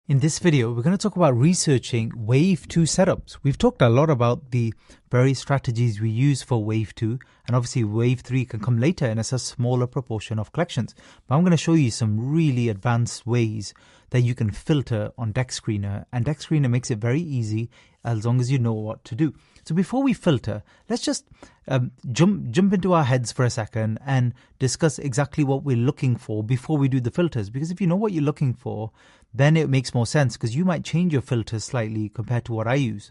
In this video, we're going to talk about researching Wave 2 setups. We've talked a lot about the various strategies we use for Wave 2, and obviously Wave 3 can come later and it's a smaller proportion of collections. But I'm going to show you some really advanced ways that you can filter on Deck Screener, and Deck Screener makes it very easy as long as you know what to do. So before we filter, let's just jump into our heads for a second and discuss exactly what we're looking for before we do the filters. Because if you know what you're looking for, then it makes more sense because you might change your filters slightly compared to what I use.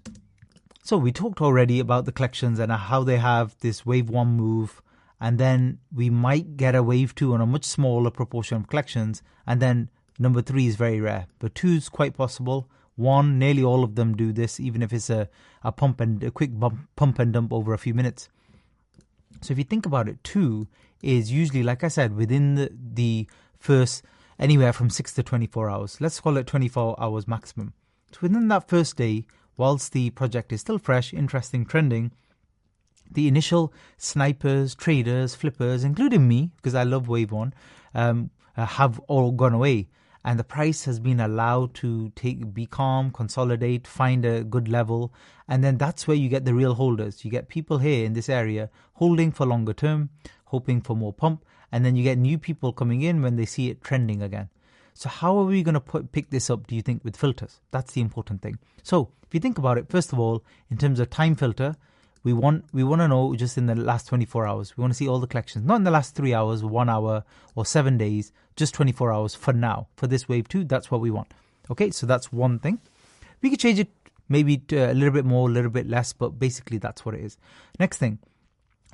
So we talked already about the collections and how they have this Wave 1 move, and then we might get a Wave 2 on a much smaller proportion of collections, and then number 3 is very rare, but 2 is quite possible. 1, nearly all of them do this, even if it's a quick pump and dump over a few minutes. So if you think about it, 2 is usually, like I said, within the first anywhere from 6 to 24 hours. Let's call it 24 hours maximum. So within that first day, whilst the project is still fresh, interesting, trending, the initial snipers, traders, flippers, including me, because I love Wave 1, have all gone away. And the price has been allowed to be calm, consolidate, find a good level. And then that's where you get the real holders. You get people here in this area holding for longer term, hoping for more pump. And then you get new people coming in when they see it trending again. So how are we going to pick this up, do you think, with filters? That's the important thing. So if you think about it, first of all, in terms of time filter, we want to know just in the last 24 hours. We want to see all the collections, not in the last 3 hours, 1 hour, or 7 days, just 24 hours for now. For this Wave 2, that's what we want. Okay, so that's one thing. We could change it maybe to a little bit more, a little bit less, but basically that's what it is. Next thing,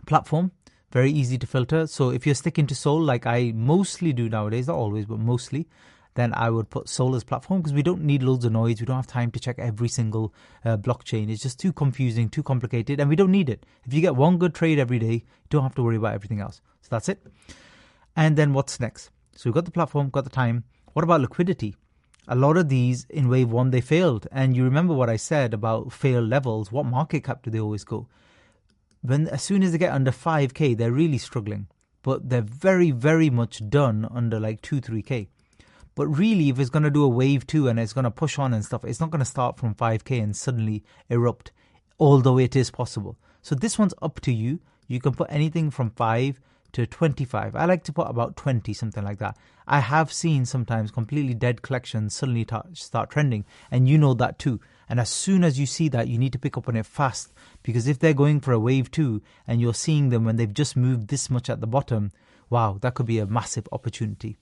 platform. Very easy to filter. So if you're sticking to Sol, like I mostly do nowadays, not always, but mostly, then I would put Sol as platform because we don't need loads of noise. We don't have time to check every single blockchain. It's just too confusing, too complicated, and we don't need it. If you get one good trade every day, you don't have to worry about everything else. So that's it. And then what's next? So we've got the platform, got the time. What about liquidity? A lot of these in Wave 1, they failed. And you remember what I said about failed levels. What market cap do they always go? As soon as they get under 5K, they're really struggling. But they're very, very much done under like 2, 3K. But really, if it's going to do a Wave 2 and it's going to push on and stuff, it's not going to start from 5K and suddenly erupt, although it is possible. So this one's up to you. You can put anything from 5 to 25. I like to put about 20, something like that. I have seen sometimes completely dead collections suddenly start trending, and you know that too. And as soon as you see that, you need to pick up on it fast, because if they're going for a Wave 2 and you're seeing them when they've just moved this much at the bottom, wow, that could be a massive opportunity.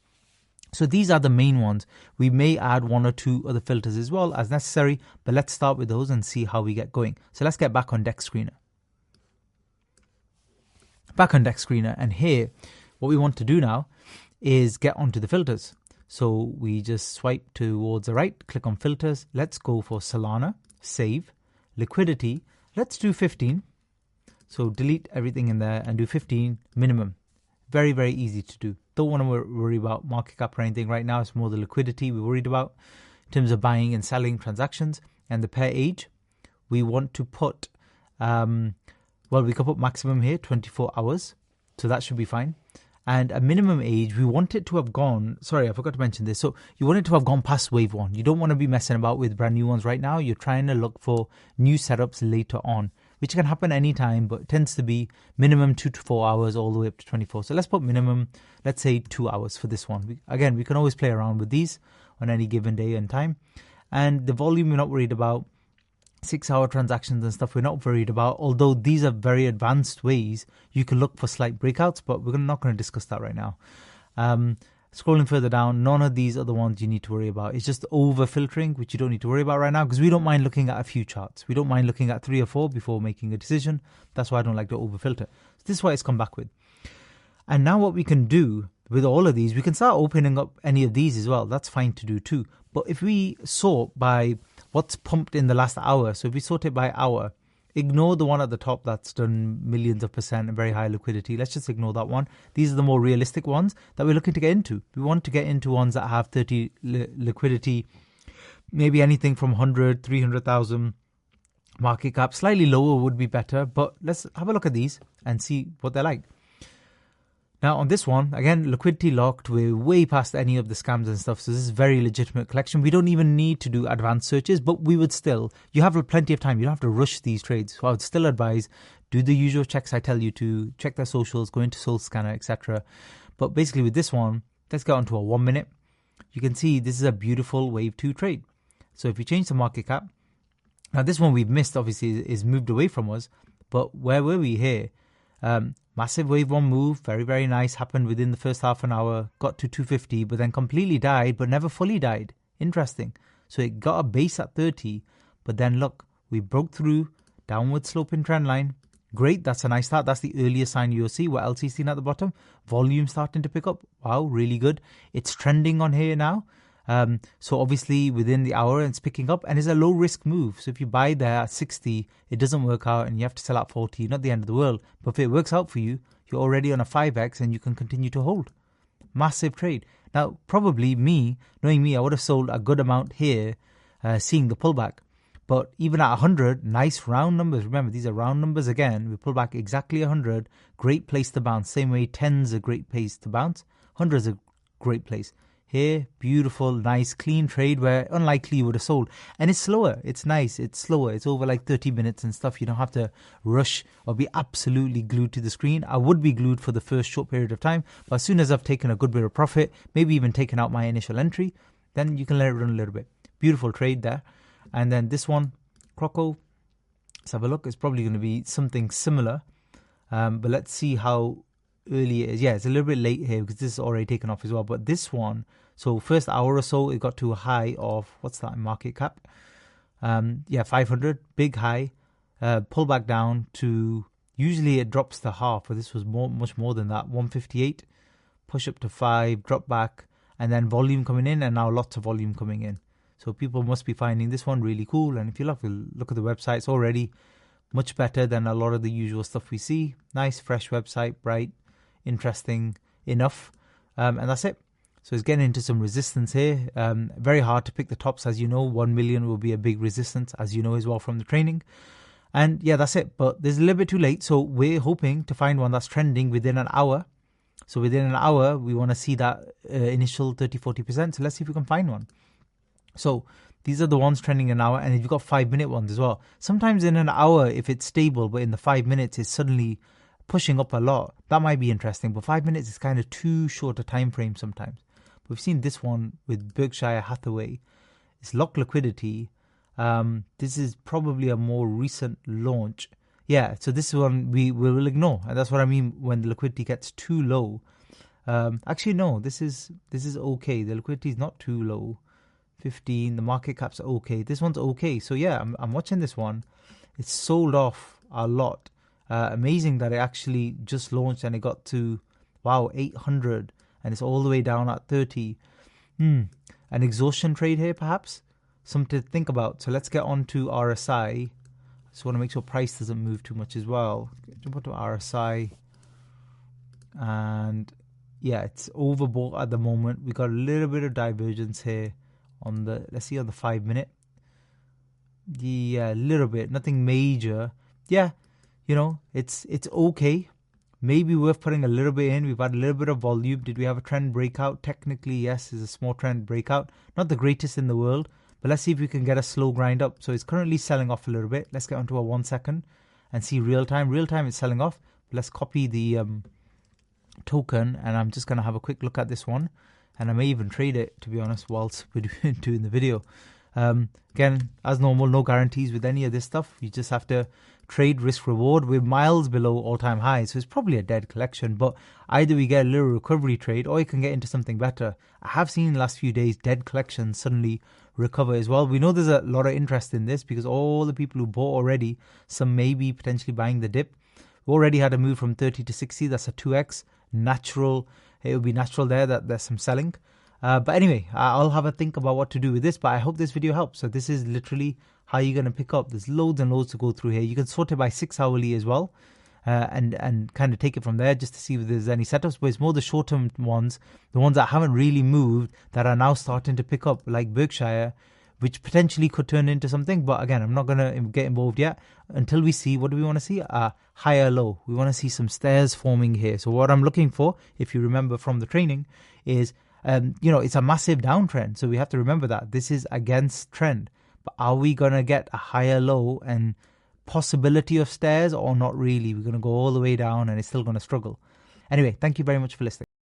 So these are the main ones. We may add 1 or 2 other filters as well as necessary, but let's start with those and see how we get going. So let's get back on Deck Screener. Back on Deck Screener, and here what we want to do now is get onto the filters. So we just swipe towards the right, click on filters. Let's go for Solana, save, liquidity. Let's do 15. So delete everything in there and do 15 minimum. Very, very easy to do. Don't want to worry about market cap or anything right now. It's more the liquidity we're worried about in terms of buying and selling transactions. And the pair age, we want to put, we can put maximum here, 24 hours. So that should be fine. And a minimum age, we want it to have gone, sorry, I forgot to mention this. So you want it to have gone past Wave 1. You don't want to be messing about with brand new ones right now. You're trying to look for new setups later on, which can happen anytime, but tends to be minimum 2 to 4 hours all the way up to 24. So let's put minimum, let's say 2 hours for this one. Again, we can always play around with these on any given day and time. And the volume we're not worried about. 6-hour transactions and stuff we're not worried about, although these are very advanced ways you can look for slight breakouts, but we're not going to discuss that right now. Scrolling further down, none of these other ones you need to worry about. It's just over filtering, which you don't need to worry about right now, because we don't mind looking at a few charts. We don't mind looking at 3 or 4 before making a decision. That's why I don't like to over filter. So this is why it's come back with. And now what we can do with all of these, we can start opening up any of these as well. That's fine to do too. But if we sort by what's pumped in the last hour, so if we sort it by hour, ignore the one at the top that's done millions of % and very high liquidity. Let's just ignore that one. These are the more realistic ones that we're looking to get into. We want to get into ones that have 30 liquidity, maybe anything from 100, 300,000 market cap. Slightly lower would be better, but let's have a look at these and see what they're like. Now on this one, again, liquidity locked. We're way past any of the scams and stuff. So this is very legitimate collection. We don't even need to do advanced searches, but we would still, you have plenty of time. You don't have to rush these trades. So I would still advise, do the usual checks I tell you to, check their socials, go into Soul Scanner, etc. But basically with this one, let's get on to a 1 minute. You can see this is a beautiful wave 2 trade. So if you change the market cap, now this one we've missed, obviously, is moved away from us. But where were we here? Massive wave 1 move, very, very nice, happened within the first half an hour, got to 250, but then completely died, but never fully died. Interesting. So it got a base at 30, but then look, we broke through, downward sloping trend line. Great, that's a nice start. That's the earliest sign you'll see. What else is seen at the bottom? Volume starting to pick up. Wow, really good. It's trending on here now. So obviously within the hour it's picking up and it's a low risk move. So if you buy there at 60, it doesn't work out and you have to sell at 40, not the end of the world. But if it works out for you, you're already on a 5x and you can continue to hold. Massive trade. Now, probably knowing me, I would have sold a good amount here, seeing the pullback. But even at 100, nice round numbers. Remember, these are round numbers again. We pull back exactly 100. Great place to bounce. Same way 10's a great place to bounce. 100's a great place. Here, beautiful, nice, clean trade where unlikely you would have sold. And it's slower. It's nice. It's slower. It's over like 30 minutes and stuff. You don't have to rush or be absolutely glued to the screen. I would be glued for the first short period of time. But as soon as I've taken a good bit of profit, maybe even taken out my initial entry, then you can let it run a little bit. Beautiful trade there. And then this one, Croco, let's have a look. It's probably going to be something similar. But let's see how early it is. Yeah, it's a little bit late here because this is already taken off as well. But this one, so first hour or so, it got to a high of, what's that in market cap? 500, big high. Pull back down to, usually it drops to half, but this was much more than that. 158, push up to 5, drop back, and then volume coming in, and now lots of volume coming in. So people must be finding this one really cool. And if you look at the website, it's already much better than a lot of the usual stuff we see. Nice, fresh website, bright, interesting enough. And that's it. So it's getting into some resistance here. Very hard to pick the tops, as you know. 1 million will be a big resistance, as you know as well from the training. And yeah, that's it. But there's a little bit too late. So we're hoping to find one that's trending within an hour. So within an hour, we want to see that initial 30-40%. So let's see if we can find one. So these are the ones trending an hour, and you've got 5-minute ones as well. Sometimes in an hour, if it's stable, but in the 5 minutes, it's suddenly pushing up a lot. That might be interesting, but 5 minutes is kind of too short a time frame sometimes. But we've seen this one with Berkshire Hathaway. It's locked liquidity. This is probably a more recent launch. Yeah, so this one we will ignore, and that's what I mean when the liquidity gets too low. Actually, no, this is okay. The liquidity is not too low. 15, the market cap's okay. This one's okay. So yeah, I'm watching this one. It's sold off a lot. Amazing that it actually just launched and it got to, wow, 800 and it's all the way down at 30. An exhaustion trade here, perhaps? Something to think about. So let's get on to RSI. Just want to make sure price doesn't move too much as well. Jump onto RSI. And yeah, it's overbought at the moment. We got a little bit of divergence here on the, let's see on the 5 minute. Yeah, a little bit, nothing major. Yeah, you know, it's okay. Maybe worth putting a little bit in. We've had a little bit of volume. Did we have a trend breakout? Technically, yes, it's a small trend breakout. Not the greatest in the world, but let's see if we can get a slow grind up. So it's currently selling off a little bit. Let's get onto a 1 second and see real time. Real time it's selling off. Let's copy the token, and I'm just going to have a quick look at this one. And I may even trade it, to be honest, whilst we're doing the video. Again, as normal, no guarantees with any of this stuff. You just have to trade risk reward. We're miles below all-time highs, so it's probably a dead collection. But either we get a little recovery trade or you can get into something better. I have seen in the last few days dead collections suddenly recover as well. We know there's a lot of interest in this because all the people who bought already, some may be potentially buying the dip. We already had a move from 30 to 60. That's a 2x. Natural. It would be natural there that there's some selling. But anyway, I'll have a think about what to do with this. But I hope this video helps. So this is literally how you're going to pick up. There's loads and loads to go through here. You can sort it by 6 hourly as well. And kind of take it from there just to see if there's any setups. But it's more the short-term ones, the ones that haven't really moved, that are now starting to pick up, like Berkshire. which potentially could turn into something. But again, I'm not going to get involved yet until we see, what do we want to see? A higher low. We want to see some stairs forming here. So what I'm looking for, if you remember from the training, is, it's a massive downtrend. So we have to remember that this is against trend. But are we going to get a higher low and possibility of stairs or not really? We're going to go all the way down and it's still going to struggle. Anyway, thank you very much for listening.